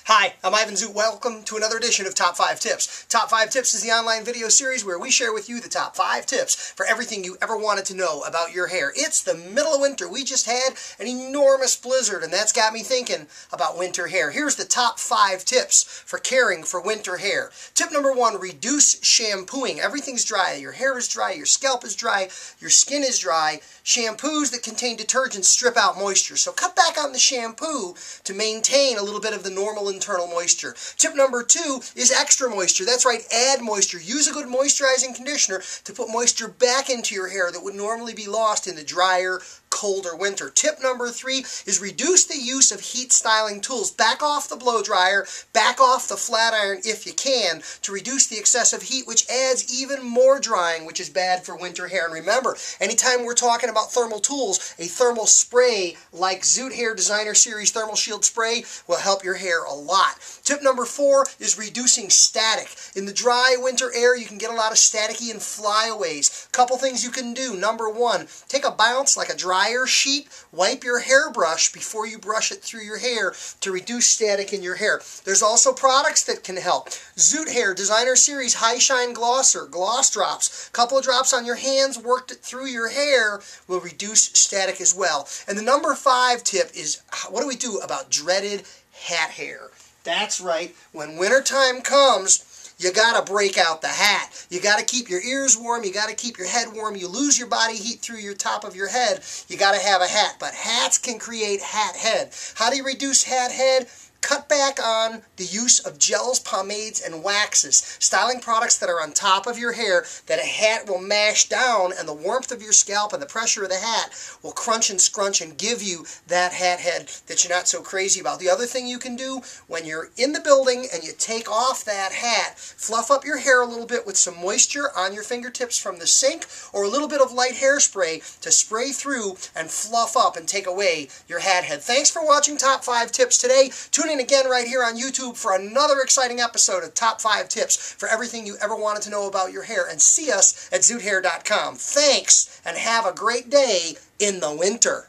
Hi, I'm Ivan Zoot. Welcome to another edition of Top 5 Tips. Top 5 Tips is the online video series where we share with you the top 5 tips for everything you ever wanted to know about your hair. It's the middle of winter. We just had an enormous blizzard, and that's got me thinking about winter hair. Here's the top 5 tips for caring for winter hair. Tip number 1, reduce shampooing. Everything's dry. Your hair is dry, your scalp is dry, your skin is dry. Shampoos that contain detergents strip out moisture, so cut back on the shampoo to maintain a little bit of the normal internal moisture. Tip number 2 is extra moisture. That's right, add moisture. Use a good moisturizing conditioner to put moisture back into your hair that would normally be lost in the drier, colder winter. Tip number 3 is reduce the use of heat styling tools. Back off the blow dryer, back off the flat iron if you can to reduce the excessive heat, which adds even more drying, which is bad for winter hair. And remember, anytime we're talking about thermal tools, a thermal spray like Zoot Hair Designer Series Thermal Shield Spray will help your hair a lot. Tip number 4 is reducing static. In the dry winter air, you can get a lot of staticky and flyaways. Couple things you can do. Number 1, take a bounce like a dryer sheet, wipe your hairbrush before you brush it through your hair to reduce static in your hair. There's also products that can help. Zoot Hair Designer Series High Shine Glosser, gloss drops. Couple of drops on your hands, worked it through your hair, will reduce static as well. And the number 5 tip is, what do we do about dreaded hat hair? That's right, when wintertime comes, you gotta break out the hat. You gotta keep your ears warm, you gotta keep your head warm, you lose your body heat through your top of your head, you gotta have a hat. But hats can create hat head. How do you reduce hat head? Cut back on the use of gels, pomades, and waxes. Styling products that are on top of your hair that a hat will mash down, and the warmth of your scalp and the pressure of the hat will crunch and scrunch and give you that hat head that you're not so crazy about. The other thing you can do when you're in the building and you take off that hat, fluff up your hair a little bit with some moisture on your fingertips from the sink or a little bit of light hairspray to spray through and fluff up and take away your hat head. Thanks for watching Top 5 Tips today. Tune in again right here on YouTube for another exciting episode of Top 5 Tips for everything you ever wanted to know about your hair. And see us at zoothair.com. Thanks, and have a great day in the winter.